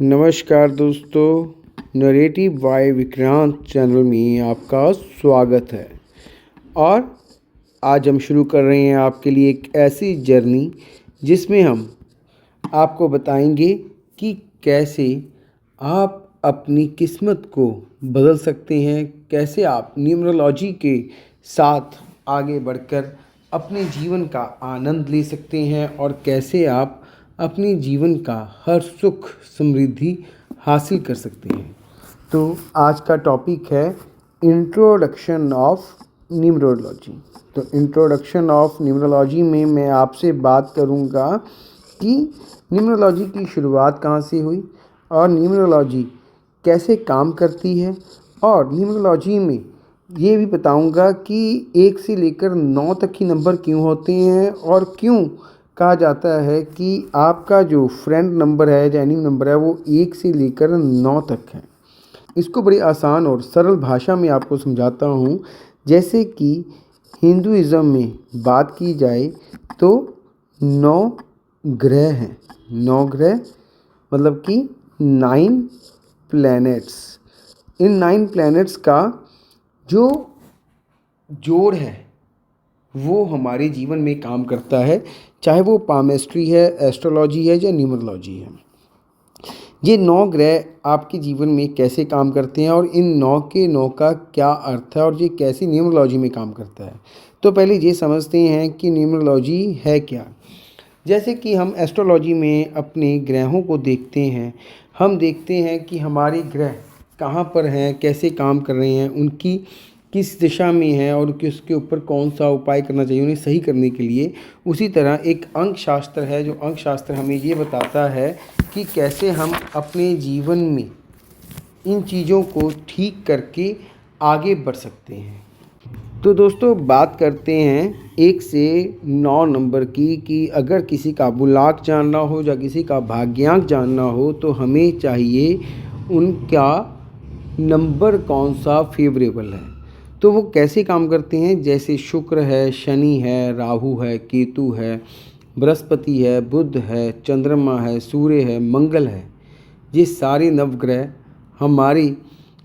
नमस्कार दोस्तों, narrative bye Vikrant channel में आपका स्वागत है। और आज हम शुरू कर रहे हैं आपके लिए एक ऐसी जर्नी जिसमें हम आपको बताएंगे कि कैसे आप अपनी किस्मत को बदल सकते हैं, कैसे आप न्यूमरोलॉजी के साथ आगे बढ़कर अपने जीवन का आनंद ले सकते हैं और कैसे आप अपने जीवन का हर सुख समृद्धि हासिल कर सकते हैं। तो आज का टॉपिक है इंट्रोडक्शन ऑफ न्यूमरोलॉजी। तो इंट्रोडक्शन ऑफ न्यूमरोलॉजी में मैं आपसे बात करूंगा कि न्यूमरोलॉजी की शुरुआत कहाँ से हुई और न्यूमरोलॉजी कैसे काम करती है, और न्यूमरोलॉजी में ये भी बताऊंगा कि 1 से लेकर 9 तक ही नंबर क्यों होते हैं और क्यों कहा जाता है कि आपका जो फ्रेंड नंबर है, जैनिंग नंबर है, वो 1 से लेकर 9 तक है। इसको बड़ी आसान और सरल भाषा में आपको समझाता हूँ। जैसे कि हिंदुइज़्म में बात की जाए तो 9 ग्रह हैं। 9 ग्रह मतलब कि 9 प्लैनेट्स। इन 9 प्लैनेट्स का जो जोड़ है वो हमारे जीवन में काम करता है, चाहे वो पामेस्ट्री है, एस्ट्रोलॉजी है या न्यूमरोलॉजी है। ये 9 ग्रह आपके जीवन में कैसे काम करते हैं और इन 9 के 9 का क्या अर्थ है और ये कैसी न्यूमरोलॉजी में काम करता है। तो पहले ये समझते हैं कि न्यूमरोलॉजी है क्या। जैसे कि हम एस्ट्रोलॉजी में अपने ग्रहों को देखते हैं, हम देखते हैं कि हमारे ग्रह कहाँ पर हैं, कैसे काम कर रहे हैं, उनकी किस दिशा में है और किसके ऊपर कौन सा उपाय करना चाहिए उन्हें सही करने के लिए। उसी तरह एक अंक शास्त्र है, जो अंक शास्त्र हमें ये बताता है कि कैसे हम अपने जीवन में इन चीज़ों को ठीक करके आगे बढ़ सकते हैं। तो दोस्तों बात करते हैं 1 से 9 नंबर की कि अगर किसी का बुलाक जानना हो या किसी का भाग्यांक जानना हो तो हमें चाहिए उनका नंबर कौन सा फेवरेबल है। तो वो कैसे काम करते हैं, जैसे शुक्र है, शनि है, राहु है, केतु है, बृहस्पति है, बुध है, चंद्रमा है, सूर्य है, मंगल है। ये सारे नवग्रह हमारी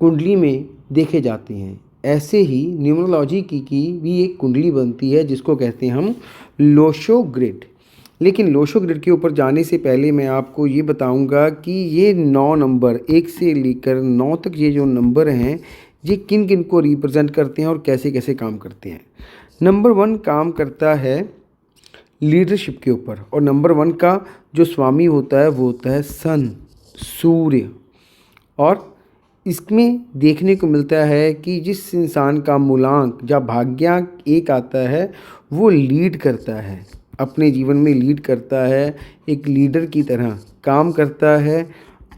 कुंडली में देखे जाते हैं। ऐसे ही न्यूमरोलॉजी की भी एक कुंडली बनती है जिसको कहते हैं हम लोशो ग्रिड। लेकिन लोशो ग्रिड के ऊपर जाने से पहले मैं आपको ये बताऊंगा कि ये 9 नंबर 1 से लेकर 9 तक ये जो नंबर हैं ये किन किन को रिप्रेजेंट करते हैं और कैसे कैसे काम करते हैं। नंबर 1 काम करता है लीडरशिप के ऊपर, और नंबर 1 का जो स्वामी होता है वो होता है सन, सूर्य। और इसमें देखने को मिलता है कि जिस इंसान का मूलांक या भाग्यांक 1 आता है वो लीड करता है, अपने जीवन में लीड करता है, एक लीडर की तरह काम करता है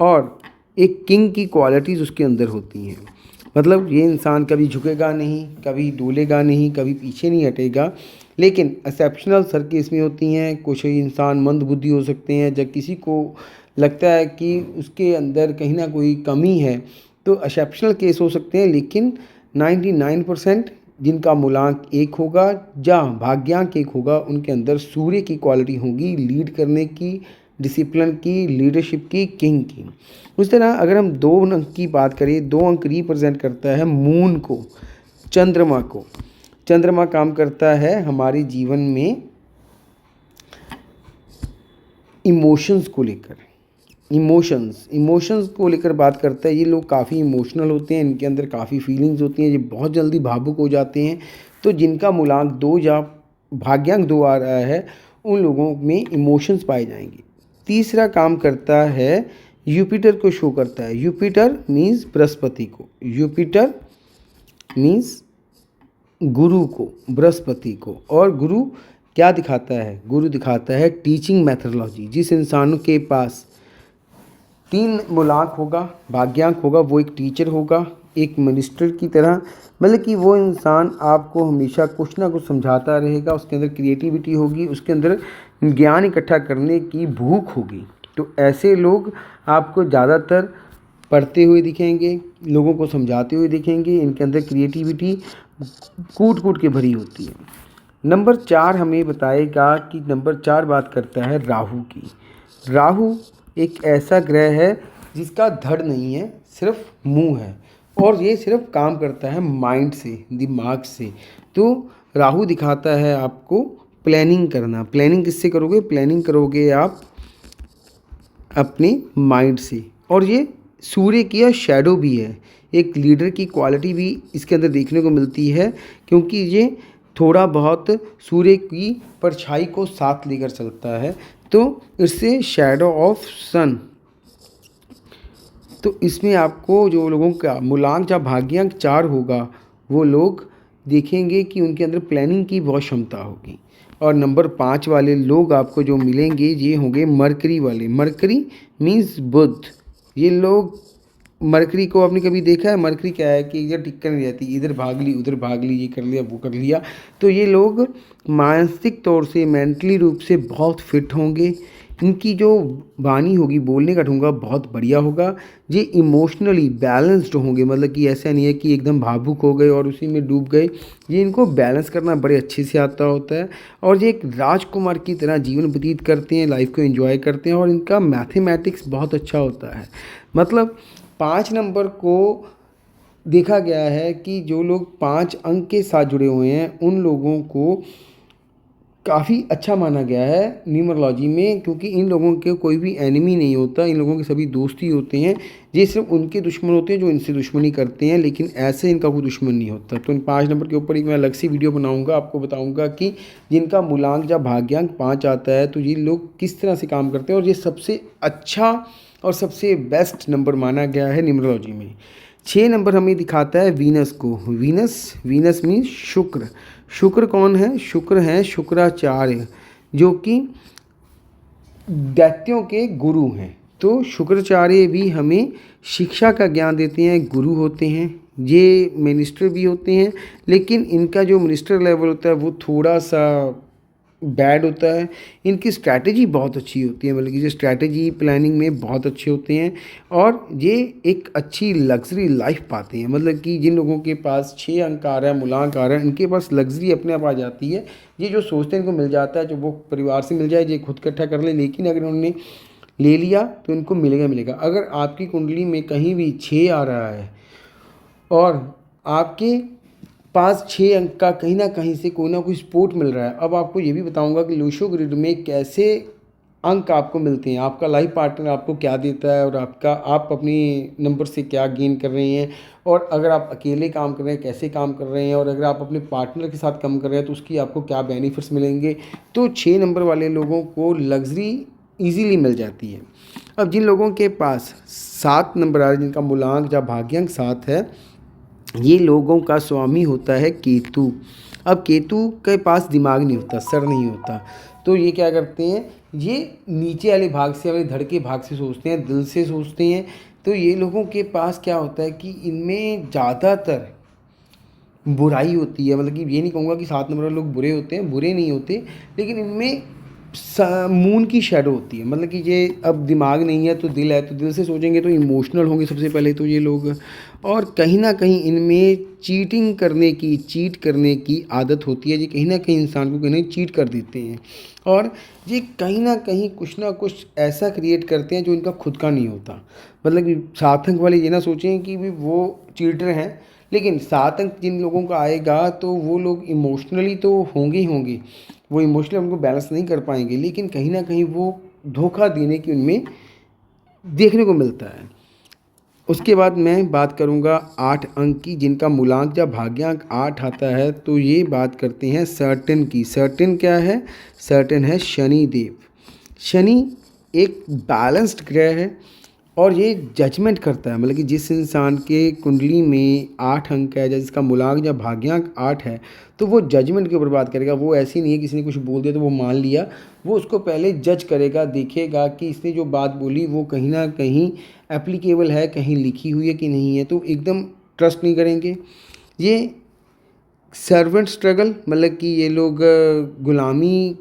और एक किंग की क्वालिटीज़ उसके अंदर होती हैं। मतलब ये इंसान कभी झुकेगा नहीं, कभी डोलेगा नहीं, कभी पीछे नहीं हटेगा। लेकिन एक्सेप्शनल केस में होती हैं। कुछ इंसान मंदबुद्धि हो सकते हैं, जब किसी को लगता है कि उसके अंदर कहीं ना कोई कमी है तो एक्सेप्शनल केस हो सकते हैं। लेकिन 99% जिनका मूलांक 1 होगा या भाग्यांक 1 होगा उनके अंदर सूर्य की क्वालिटी होगी, लीड करने की, डिसिप्लिन की, लीडरशिप की, किंग की। उस तरह अगर हम 2 अंक की बात करें, 2 अंक रिप्रेजेंट करता है मून को, चंद्रमा को। चंद्रमा काम करता है हमारे जीवन में इमोशंस को लेकर। इमोशंस को लेकर बात करता है। ये लोग काफ़ी इमोशनल होते हैं, इनके अंदर काफ़ी फीलिंग्स होती हैं, ये बहुत जल्दी भावुक हो जाते हैं। तो जिनका मूलांक 2 या भाग्यांक 2 आ रहा है उन लोगों में इमोशंस पाए जाएंगे। तीसरा काम करता है यूपिटर को शो करता है। यूपिटर मीन्स बृहस्पति को, यूपिटर मीन्स गुरु को, बृहस्पति को। और गुरु क्या दिखाता है, गुरु दिखाता है टीचिंग मैथडोलॉजी। जिस इंसान के पास 3 मूलांक होगा, भाग्यांक होगा, वो एक टीचर होगा, एक मिनिस्टर की तरह। मतलब कि वो इंसान आपको हमेशा कुछ ना कुछ समझाता रहेगा, उसके अंदर क्रिएटिविटी होगी, उसके अंदर ज्ञान इकट्ठा करने की भूख होगी। तो ऐसे लोग आपको ज़्यादातर पढ़ते हुए दिखेंगे, लोगों को समझाते हुए दिखेंगे। इनके अंदर क्रिएटिविटी कूट कूट के भरी होती है। नंबर 4 हमें बताएगा कि नंबर 4 बात करता है राहु की। राहु एक ऐसा ग्रह है जिसका धड़ नहीं है, सिर्फ मुंह है, और ये सिर्फ काम करता है माइंड से, दिमाग से। तो राहु दिखाता है आपको प्लानिंग करना। प्लानिंग किससे करोगे? प्लानिंग करोगे आप अपने माइंड से। और ये सूर्य की शैडो भी है, एक लीडर की क्वालिटी भी इसके अंदर देखने को मिलती है, क्योंकि ये थोड़ा बहुत सूर्य की परछाई को साथ लेकर चलता है। तो इससे शैडो ऑफ सन। तो इसमें आपको जो लोगों का मूलांक या भाग्यांक 4 होगा, वो लोग देखेंगे कि उनके अंदर प्लानिंग की बहुत क्षमता होगी। और नंबर 5 वाले लोग आपको जो मिलेंगे ये होंगे मरकरी वाले। मरकरी मीन्स बुध। ये लोग, मरकरी को आपने कभी देखा है? मरकरी क्या है कि इधर टिक कर नहीं रहती, इधर भाग ली, उधर भाग ली, ये कर लिया, वो कर लिया। तो ये लोग मानसिक तौर से, मेंटली रूप से बहुत फिट होंगे। इनकी जो वाणी होगी, बोलने का ढंग बहुत बढ़िया होगा। ये इमोशनली बैलेंस्ड होंगे, मतलब कि ऐसा नहीं है कि एकदम भावुक हो गए और उसी में डूब गए। ये इनको बैलेंस करना बड़े अच्छे से आता होता है, और ये एक राजकुमार की तरह जीवन व्यतीत करते हैं, लाइफ को एंजॉय करते हैं। और इनका मैथमेटिक्स बहुत अच्छा होता है। मतलब 5 नंबर को देखा गया है कि जो लोग 5 अंक के साथ जुड़े हुए हैं, उन लोगों को काफ़ी अच्छा माना गया है न्यूमरोलॉजी में, क्योंकि इन लोगों के कोई भी एनिमी नहीं होता, इन लोगों के सभी दोस्त ही होते हैं। ये सिर्फ उनके दुश्मन होते हैं जो इनसे दुश्मनी करते हैं, लेकिन ऐसे इनका कोई दुश्मन नहीं होता। तो इन 5 नंबर के ऊपर एक मैं अलग सी वीडियो बनाऊंगा, आपको बताऊंगा कि जिनका मूलांक या भाग्यांक 5 आता है तो ये लोग किस तरह से काम करते हैं। और ये सबसे अच्छा और सबसे बेस्ट नंबर माना गया है न्यूमरोलॉजी में। 6 नंबर हमें दिखाता है वीनस को। वीनस मीन्स शुक्र। शुक्र कौन है? शुक्र हैं शुक्राचार्य, जो कि दैत्यों के गुरु हैं। तो शुक्राचार्य भी हमें शिक्षा का ज्ञान देते हैं, गुरु होते हैं। ये मिनिस्टर भी होते हैं, लेकिन इनका जो मिनिस्टर लेवल होता है वो थोड़ा सा बैड होता है। इनकी स्ट्रैटेजी बहुत अच्छी होती है, मतलब कि जो स्ट्रैटेजी प्लानिंग में बहुत अच्छे होते हैं, और ये एक अच्छी लग्जरी लाइफ पाते हैं। मतलब कि जिन लोगों के पास 6 अंक आ रहा है, मूलांक आ रहा है, इनके पास लग्जरी अपने आप आ जाती है। ये जो सोचते हैं इनको मिल जाता है, जो वो परिवार से मिल जाए, ये खुद इकट्ठा कर ले। लेकिन अगर उन्होंने ले लिया तो इनको मिलेगा। अगर आपकी कुंडली में कहीं भी 6 आ रहा है और आपके 5-6 अंक का कहीं ना कहीं से कोई ना कोई सपोर्ट मिल रहा है। अब आपको ये भी बताऊंगा कि लूशो ग्रिड में कैसे अंक आपको मिलते हैं, आपका लाइफ पार्टनर आपको क्या देता है, और आप अपनी नंबर से क्या गेन कर रहे हैं, और अगर आप अकेले काम कर रहे हैं कैसे काम कर रहे हैं, और अगर आप अपने पार्टनर के साथ काम कर रहे हैं तो उसकी आपको क्या बेनिफिट्स मिलेंगे। तो 6 नंबर वाले लोगों को लग्जरी ईजीली मिल जाती है। अब जिन लोगों के पास 7 नंबर आ रहा है, जिनका मूलांक या भाग्यांक 7 है, ये लोगों का स्वामी होता है केतु। अब केतु के पास दिमाग नहीं होता, सर नहीं होता। तो ये क्या करते हैं, ये नीचे वाले भाग से, अपने धड़ के भाग से सोचते हैं, दिल से सोचते हैं। तो ये लोगों के पास क्या होता है कि इनमें ज़्यादातर बुराई होती है। मतलब कि ये नहीं कहूँगा कि 7 नंबर वाले लोग बुरे होते हैं, बुरे नहीं होते, लेकिन इनमें मून की शैडो होती है। मतलब कि ये अब दिमाग नहीं है तो दिल है, तो दिल से सोचेंगे तो इमोशनल होंगे सबसे पहले तो ये लोग। और कहीं ना कहीं इनमें चीटिंग करने की, चीट करने की आदत होती है। ये कहीं ना कहीं इंसान को कहीं चीट कर देते हैं, और ये कहीं ना कहीं कुछ ना कुछ ऐसा क्रिएट करते हैं जो इनका खुद का नहीं होता। मतलब कि 7 अंक वाले ये ना सोचें कि भी वो चीटर हैं, लेकिन 7 अंक जिन लोगों का आएगा तो वो लोग इमोशनली तो होंगे ही होंगे, वो इमोशनली उनको बैलेंस नहीं कर पाएंगे, लेकिन कहीं ना कहीं वो धोखा देने की उनमें देखने को मिलता है। उसके बाद मैं बात करूंगा 8 अंक की, जिनका मूलांक या भाग्यांक 8 आता है। तो ये बात करते हैं सर्टेन की। सर्टेन क्या है? सर्टेन है शनि देव। शनि एक बैलेंस्ड ग्रह है, और ये जजमेंट करता है। मतलब कि जिस इंसान के कुंडली में 8 अंक है, जिसका मूलांक या भाग्यांक 8 है, तो वो जजमेंट के ऊपर बात करेगा। वो ऐसी नहीं है किसी ने कुछ बोल दिया तो वो मान लिया। वो उसको पहले जज करेगा, देखेगा कि इसने जो बात बोली वो कहीं ना कहीं एप्लीकेबल है, कहीं लिखी हुई है कि नहीं है, तो एकदम ट्रस्ट नहीं करेंगे। ये सर्वेंट स्ट्रगल, मतलब कि ये लोग गुलामी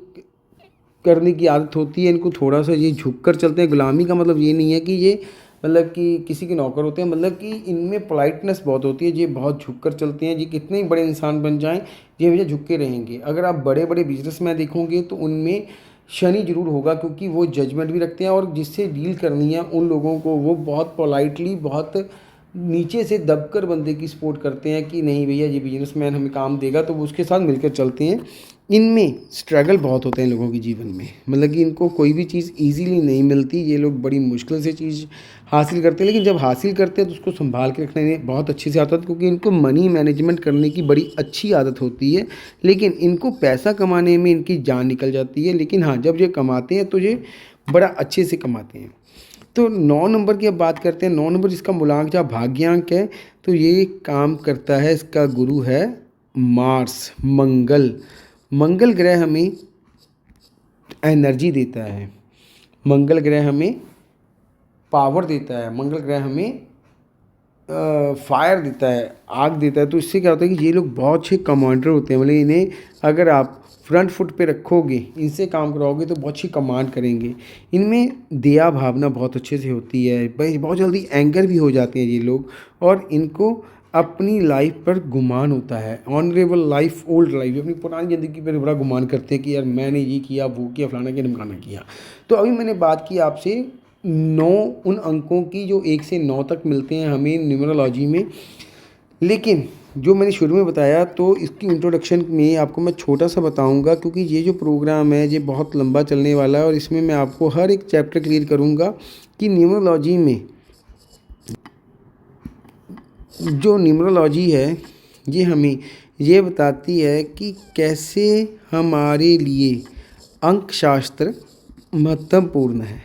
करने की आदत होती है इनको, थोड़ा सा ये झुक कर चलते हैं। गुलामी का मतलब ये नहीं है कि ये मतलब कि किसी के नौकर होते हैं, मतलब कि इनमें पोलाइटनेस बहुत होती है। ये बहुत झुक कर चलते हैं। ये कितने ही बड़े इंसान बन जाएं, ये हमेशा झुक के रहेंगे। अगर आप बड़े बड़े बिजनेसमैन देखोगे तो उनमें शनि जरूर होगा, क्योंकि वो जजमेंट भी रखते हैं और जिससे डील करनी है उन लोगों को वो बहुत पोलाइटली, बहुत नीचे से दबकर बंदे की सपोर्ट करते हैं कि नहीं भैया ये बिजनेसमैन हमें काम देगा, तो वो उसके साथ मिलकर चलते हैं। इनमें स्ट्रगल बहुत होते हैं लोगों के जीवन में, मतलब कि इनको कोई भी चीज़ इजीली नहीं मिलती, ये लोग बड़ी मुश्किल से चीज़ हासिल करते हैं, लेकिन जब हासिल करते हैं तो उसको संभाल के रखने में बहुत अच्छे से आता है, क्योंकि इनको मनी मैनेजमेंट करने की बड़ी अच्छी आदत होती है। लेकिन इनको पैसा कमाने में इनकी जान निकल जाती है, लेकिन हाँ जब ये कमाते हैं तो ये बड़ा अच्छे से कमाते हैं। तो 9 नंबर की अब बात करते हैं। 9 नंबर जिसका मूलांक या भाग्यांक है, तो ये काम करता है, इसका गुरु है मार्स, मंगल। मंगल ग्रह हमें एनर्जी देता है, मंगल ग्रह हमें पावर देता है, मंगल ग्रह हमें फायर देता है, आग देता है। तो इससे क्या होता है कि ये लोग बहुत अच्छे कमांडर होते हैं, मतलब इन्हें अगर आप फ्रंट फुट पे रखोगे, इनसे काम कराओगे तो बहुत अच्छी कमांड करेंगे। इनमें दया भावना बहुत अच्छे से होती है, भाई बहुत जल्दी एंगर भी हो जाते हैं ये लोग, और इनको अपनी लाइफ पर गुमान होता है, ऑनरेबल लाइफ, ओल्ड लाइफ, अपनी पुरानी ज़िंदगी पर बड़ा गुमान करते हैं कि यार मैंने ये किया, वो किया, फलाना किया, ढिमकाना किया। तो अभी मैंने बात की आपसे 9 उन अंकों की जो 1 से 9 तक मिलते हैं हमें न्यूमरोलॉजी में। लेकिन जो मैंने शुरू में बताया, तो इसकी इंट्रोडक्शन में आपको मैं छोटा सा बताऊंगा, क्योंकि ये जो प्रोग्राम है ये बहुत लंबा चलने वाला है और इसमें मैं आपको हर एक चैप्टर क्लियर करूंगा कि न्यूमरोलॉजी में, जो न्यूमरोलॉजी है ये हमें ये बताती है कि कैसे हमारे लिए अंक शास्त्र महत्वपूर्ण है,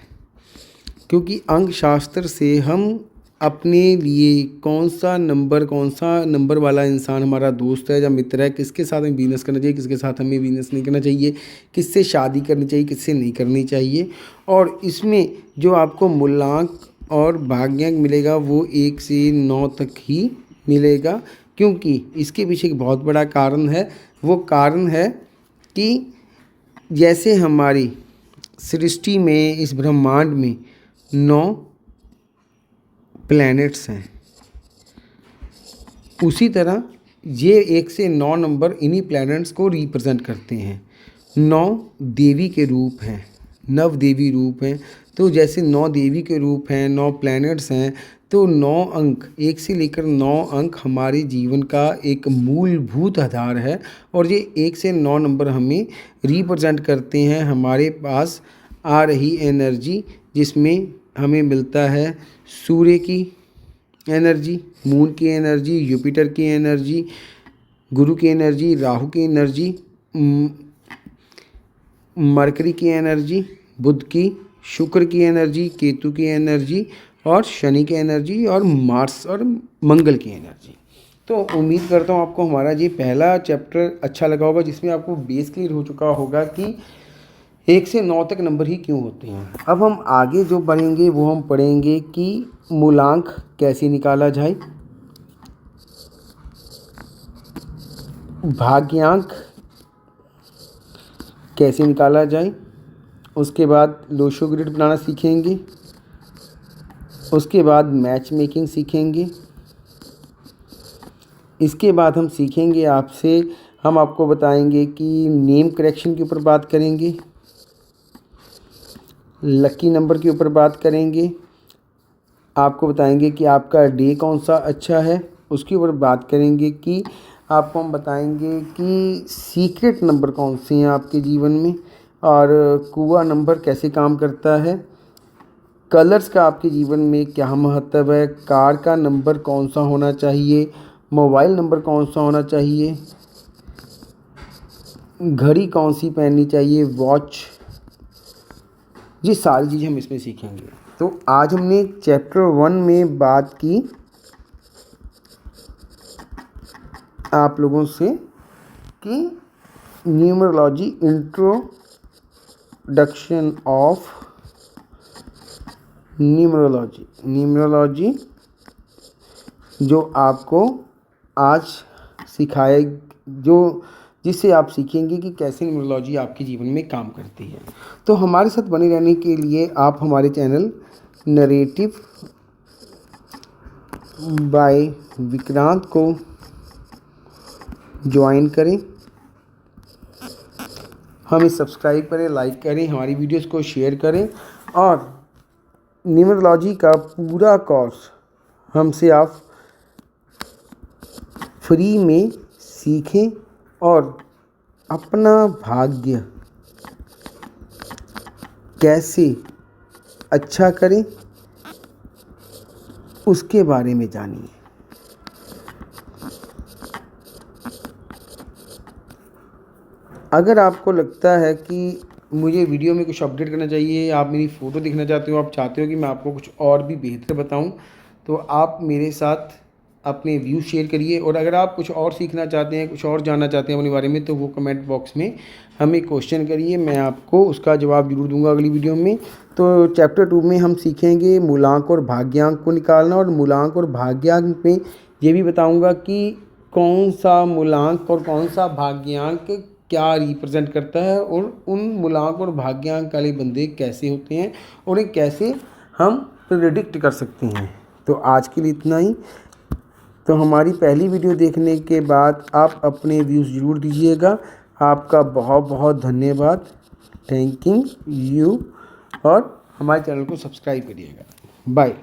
क्योंकि अंक शास्त्र से हम अपने लिए कौन सा नंबर वाला इंसान हमारा दोस्त है या मित्र है, किसके साथ हमें बिजनेस करना चाहिए, किसके साथ हमें बिजनेस नहीं करना चाहिए, किससे शादी करनी चाहिए, किससे नहीं करनी चाहिए। और इसमें जो आपको मूलांक और भाग्यांक मिलेगा वो 1 से 9 तक ही मिलेगा, क्योंकि इसके पीछे एक बहुत बड़ा कारण है। वो कारण है कि जैसे हमारी सृष्टि में, इस ब्रह्मांड में 9 प्लैनेट्स हैं, उसी तरह ये 1 से 9 नंबर इन्हीं प्लैनेट्स को रिप्रेजेंट करते हैं। 9 देवी के रूप हैं, नव देवी रूप हैं। तो जैसे 9 देवी के रूप हैं, 9 प्लैनेट्स हैं, तो 9 अंक, 1 से लेकर 9 अंक हमारे जीवन का एक मूलभूत आधार है। और ये 1 से 9 नंबर हमें रिप्रेजेंट करते हैं हमारे पास आ रही एनर्जी, जिसमें हमें मिलता है सूर्य की एनर्जी, मून की एनर्जी, जुपिटर की एनर्जी, गुरु की एनर्जी, राहु की एनर्जी, मरकरी की एनर्जी, बुध की, शुक्र की एनर्जी, केतु की एनर्जी, और शनि की एनर्जी, और मार्स और मंगल की एनर्जी। तो उम्मीद करता हूँ आपको हमारा ये पहला चैप्टर अच्छा लगा होगा, जिसमें आपको बेस क्लियर हो चुका होगा कि 1 से 9 तक नंबर ही क्यों होते हैं। अब हम आगे जो पढ़ेंगे वो हम पढ़ेंगे कि मूलांक कैसे निकाला जाए, भाग्यांक कैसे निकाला जाए, उसके बाद लोशो ग्रिड बनाना सीखेंगे, उसके बाद मैच मेकिंग सीखेंगे, इसके बाद हम सीखेंगे आपसे, हम आपको बताएंगे कि नेम करेक्शन के ऊपर बात करेंगे, लकी नंबर के ऊपर बात करेंगे, आपको बताएंगे कि आपका डे कौन सा अच्छा है, उसके ऊपर बात करेंगे कि आपको हम बताएंगे कि सीक्रेट नंबर कौन से हैं आपके जीवन में, और कुआ नंबर कैसे काम करता है, कलर्स का आपके जीवन में क्या महत्व है, कार का नंबर कौन सा होना चाहिए, मोबाइल नंबर कौन सा होना चाहिए, घड़ी कौन सी पहननी चाहिए, वॉच, ये सारी चीज़ें हम इसमें सीखेंगे। तो आज हमने चैप्टर 1 में बात की आप लोगों से कि न्यूमरोलॉजी, इंट्रोडक्शन ऑफ न्यूमरोलॉजी जो आपको आज सिखाए, जो जिससे आप सीखेंगे कि कैसे न्यूमरोलॉजी आपके जीवन में काम करती है। तो हमारे साथ बने रहने के लिए आप हमारे चैनल नरेटिव बाय विक्रांत को ज्वाइन करें, हमें सब्सक्राइब करें, लाइक करें, हमारी वीडियोस को शेयर करें और न्यूमरोलॉजी का पूरा कोर्स हमसे आप फ्री में सीखें और अपना भाग्य कैसे अच्छा करें उसके बारे में जानिए। अगर आपको लगता है कि मुझे वीडियो में कुछ अपडेट करना चाहिए, आप मेरी फ़ोटो देखना चाहते हो, आप चाहते हो कि मैं आपको कुछ और भी बेहतर बताऊं, तो आप मेरे साथ अपने व्यू शेयर करिए। और अगर आप कुछ और सीखना चाहते हैं, कुछ और जानना चाहते हैं अपने बारे में, तो वो कमेंट बॉक्स में हमें क्वेश्चन करिए, मैं आपको उसका जवाब ज़रूर दूंगा अगली वीडियो में। तो चैप्टर 2 में हम सीखेंगे मूलांक और भाग्यांक को निकालना, और मूलांक और भाग्यांक में ये भी बताऊँगा कि कौन सा मूलांक और कौन सा भाग्यांक क्या रिप्रेजेंट करता है, और उन मूलांक और भाग्यांक वाले बंदे कैसे होते हैं, उन्हें कैसे हम प्रेडिक्ट कर सकते हैं। तो आज के लिए इतना ही। तो हमारी पहली वीडियो देखने के बाद आप अपने व्यूज़ ज़रूर दीजिएगा। आपका बहुत बहुत धन्यवाद। Thank you. और हमारे चैनल को सब्सक्राइब करिएगा। बाय।